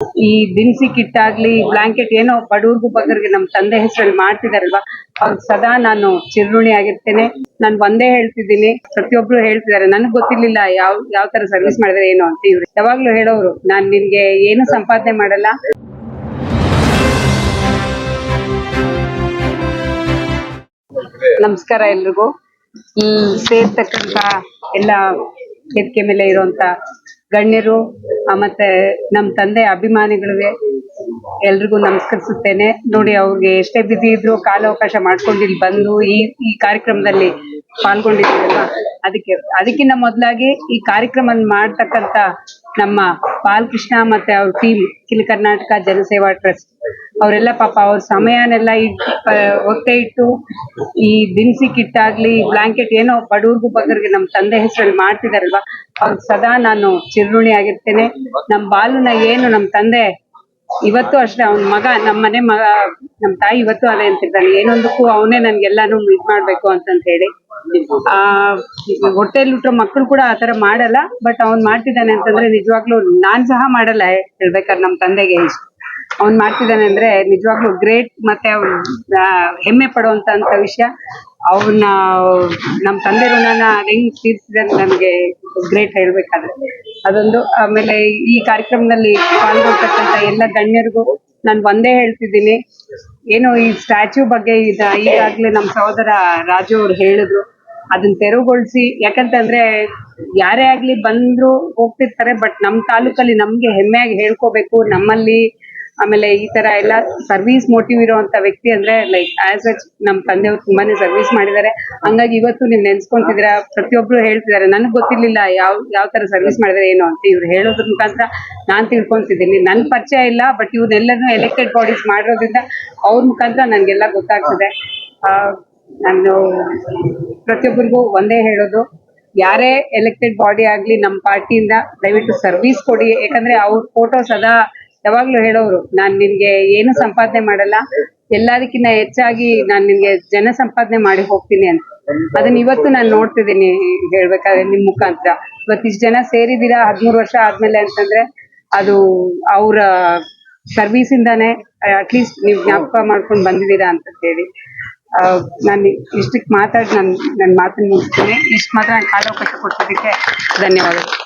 ಈ ದಿನಸಿ ಕಿಟ್ ಆಗ್ಲಿ ಬ್ಲಾಂಕೆಟ್ ಏನೋ ಬಡವ್ರಿಗೂ ಬಗ್ಗರಿಗೆ ನಮ್ ತಂದೆ ಹೆಸರಲ್ಲಿ ಮಾಡ್ತಿದಾರಲ್ವಾ, ಅವ್ರಿಗೆ ಸದಾ ನಾನು ಚಿರಋಣಿ ಆಗಿರ್ತೇನೆ. ನಾನ್ ಒಂದೇ ಹೇಳ್ತಿದ್ದೀನಿ, ಪ್ರತಿಯೊಬ್ರು ಹೇಳ್ತಿದ್ದಾರೆ, ನನಗ್ ಗೊತ್ತಿರ್ಲಿಲ್ಲ ಯಾವ ತರ ಸರ್ವಿಸ್ ಮಾಡಿದ್ರೆ ಏನು ಅಂತ. ಇವ್ರು ಯಾವಾಗ್ಲೂ ಹೇಳೋರು, ನಾನ್ ನಿನ್ಗೆ ಏನು ಸಂಪಾದನೆ ಮಾಡಲ್ಲ. ನಮಸ್ಕಾರ ಎಲ್ರಿಗೂ. ಸೇರ್ತಕ್ಕಂತ ಎಲ್ಲ ವೇದಿಕೆ ಮೇಲೆ ಇರುವಂತ ಗಣ್ಯರು ಮತ್ತೆ ನಮ್ ತಂದೆ ಅಭಿಮಾನಿಗಳಿಗೆ ಎಲ್ರಿಗೂ ನಮಸ್ಕರಿಸುತ್ತೇನೆ. ನೋಡಿ, ಅವ್ರಿಗೆ ಎಷ್ಟೇ ಬಿಸಿ ಇದ್ರು ಕಾಲಾವಕಾಶ ಮಾಡ್ಕೊಂಡು ಇಲ್ಲಿ ಬಂದು ಈ ಕಾರ್ಯಕ್ರಮದಲ್ಲಿ ಪಾಲ್ಗೊಂಡಿದ್ದೀರಲ್ವಾ, ಅದಕ್ಕಿಂತ ಮೊದಲಾಗಿ ಈ ಕಾರ್ಯಕ್ರಮ ಮಾಡ್ತಕ್ಕಂತ ನಮ್ಮ ಬಾಲಕೃಷ್ಣ ಮತ್ತೆ ಅವ್ರ ಟೀಮ್ ಅಖಿಲ ಕರ್ನಾಟಕ ಜನಸೇವಾ ಟ್ರಸ್ಟ್ ಅವರೆಲ್ಲ ಪಾಪ ಅವ್ರ ಸಮಯನೆಲ್ಲ ಒತ್ತೆ ಇಟ್ಟು ಈ ದಿನಸಿ ಕಿಟ್ ಆಗ್ಲಿ ಬ್ಲಾಂಕೆಟ್ ಏನೋ ಬಡವ್ರಿಗೂ ಬಗ್ಗರಿಗೆ ನಮ್ ತಂದೆ ಹೆಸರಲ್ಲಿ ಮಾಡ್ತಿದಾರಲ್ವಾ, ಅವ್ರಿಗೆ ಸದಾ ನಾನು ಚಿರಋಣಿ ಆಗಿರ್ತೇನೆ. ನಮ್ ಬಾಲುನ ಏನು ನಮ್ ತಂದೆ ಇವತ್ತು ಅಷ್ಟೇ, ಅವ್ನ ಮಗ, ನಮ್ ಮನೆ ಮಗ, ನಮ್ ತಾಯಿ ಇವತ್ತು ಅದೇ ಅಂತಿದ್ದಾನೆ, ಏನೊಂದಕ್ಕೂ ಅವನೇ ನನ್ಗೆಲ್ಲಾನು ಇದ್ ಮಾಡ್ಬೇಕು ಅಂತ ಹೇಳಿ. ಹೊಟ್ಟೆಲಿ ಹುಟ್ಟೋ ಮಕ್ಕಳು ಕೂಡ ಆತರ ಮಾಡಲ್ಲ, ಬಟ್ ಅವ್ನ್ ಮಾಡ್ತಿದ್ದಾನೆ ಅಂತಂದ್ರೆ ನಿಜವಾಗ್ಲೂ ನಾನ್ ಸಹ ಮಾಡಲ್ಲ. ಹೇಳ್ಬೇಕಾದ್ರೆ ನಮ್ ತಂದೆಗೆ ಇಷ್ಟ ಅವ್ನ್ ಮಾಡ್ತಿದ್ದಾನೆ ಅಂದ್ರೆ ನಿಜವಾಗ್ಲೂ ಗ್ರೇಟ್. ಮತ್ತೆ ಅವ್ನ್ ಹೆಮ್ಮೆ ಪಡುವಂತ ವಿಷಯ. ಅವನ್ನ ನಮ್ ತಂದೆ ಋಣನ ಹೆಂಗ್ ತೀರ್ಸಿದ್ರೆ ನನ್ಗೆ ಗ್ರೇಟ್ ಹೇಳ್ಬೇಕಾದ್ರೆ ಅದೊಂದು. ಆಮೇಲೆ ಈ ಕಾರ್ಯಕ್ರಮದಲ್ಲಿ ಪಾಲ್ಗೊಳ್ತಕ್ಕಂತ ಎಲ್ಲ ಗಣ್ಯರಿಗೂ ನಾನ್ ಒಂದೇ ಹೇಳ್ತಿದ್ದೀನಿ, ಏನೋ ಈ ಸ್ಟ್ಯಾಚ್ಯೂ ಬಗ್ಗೆ ಈಗಾಗ್ಲೇ ನಮ್ ಸಹೋದರ ರಾಜು ಅವ್ರು ಹೇಳಿದ್ರು, ಅದನ್ನ ತೆರವುಗೊಳಿಸಿ. ಯಾಕಂತಂದ್ರೆ ಯಾರೇ ಆಗ್ಲಿ ಬಂದ್ರು ಹೋಗ್ತಿರ್ತಾರೆ, ಬಟ್ ನಮ್ ತಾಲೂಕಲ್ಲಿ ನಮ್ಗೆ ಹೆಮ್ಮೆಯಾಗಿ ಹೇಳ್ಕೋಬೇಕು ನಮ್ಮಲ್ಲಿ. ಆಮೇಲೆ ಈ ತರ ಎಲ್ಲ ಸರ್ವಿಸ್ ಮೋಟಿವ್ ಇರುವಂತ ವ್ಯಕ್ತಿ ಅಂದ್ರೆ ಲೈಕ್ ಆಸ್ ಸಚ್ ನಮ್ ತಂದೆಯವ್ರು ತುಂಬಾನೇ ಸರ್ವಿಸ್ ಮಾಡಿದ್ದಾರೆ. ಹಂಗಾಗಿ ಇವತ್ತು ನೀವ್ ನೆನ್ಸ್ಕೊಂತಿದ್ರ, ಪ್ರತಿಯೊಬ್ರು ಹೇಳ್ತಿದ್ದಾರೆ, ನನಗ್ ಗೊತ್ತಿರ್ಲಿಲ್ಲ ಯಾವ ತರ ಸರ್ವಿಸ್ ಮಾಡಿದ್ರೆ ಏನು ಅಂತ. ಇವ್ರು ಹೇಳೋದ್ರ ಮುಖಾಂತರ ನಾನ್ ತಿಳ್ಕೊಂತಿದ್ದೀನಿ. ನನ್ ಪರಿಚಯ ಇಲ್ಲ, ಬಟ್ ಇವ್ರನ್ನೆಲ್ಲರೂ ಎಲೆಕ್ಟೆಡ್ ಬಾಡೀಸ್ ಮಾಡಿರೋದ್ರಿಂದ ಅವ್ರ ಮುಖಾಂತರ ನನ್ಗೆಲ್ಲ ಗೊತ್ತಾಗ್ತದೆ. ನಾನು ಪ್ರತಿಯೊಬ್ಬರಿಗೂ ಒಂದೇ ಹೇಳೋದು, ಯಾರೇ ಎಲೆಕ್ಟೆಡ್ ಬಾಡಿ ಆಗ್ಲಿ ನಮ್ ಪಾರ್ಟಿಯಿಂದ ದಯವಿಟ್ಟು ಸರ್ವಿಸ್ ಕೊಡಿ. ಯಾಕಂದ್ರೆ ಅವ್ರ ಫೋಟೋ ಸದಾ ಯಾವಾಗ್ಲೂ ಹೇಳೋರು, ನಾನ್ ನಿನ್ಗೆ ಏನು ಸಂಪಾದನೆ ಮಾಡಲ್ಲ, ಎಲ್ಲದಕ್ಕಿಂತ ಹೆಚ್ಚಾಗಿ ನಾನ್ ನಿನ್ಗೆ ಜನ ಸಂಪಾದನೆ ಮಾಡಿ ಹೋಗ್ತೀನಿ ಅಂತ. ಅದನ್ನ ಇವತ್ತು ನಾನು ನೋಡ್ತಿದ್ದೀನಿ. ಹೇಳ್ಬೇಕಾದ್ರೆ ನಿಮ್ ಮುಖಾಂತರ ಇವತ್ತು ಇಷ್ಟು ಜನ ಸೇರಿದೀರಾ 13 ವರ್ಷ ಆದ್ಮೇಲೆ ಅಂತಂದ್ರೆ ಅದು ಅವ್ರ ಸರ್ವಿಸ್ ಇಂದಾನೆ ಅಟ್ಲೀಸ್ಟ್ ನೀವು ಜ್ಞಾಪಕ ಮಾಡ್ಕೊಂಡು ಬಂದಿದ್ದೀರಾ ಅಂತ ಹೇಳಿ. ನಾನು ಇಷ್ಟಕ್ಕೆ ಮಾತಾಡಿ ನನ್ ಮಾತನ್ನ ಮುಗಿಸ್ತೇನೆ. ಇಷ್ಟು ಮಾತ್ರ ಕಾಲಾವಕಾಶ ಕೊಟ್ಟಿದ್ದಕ್ಕೆ ಧನ್ಯವಾದಗಳು.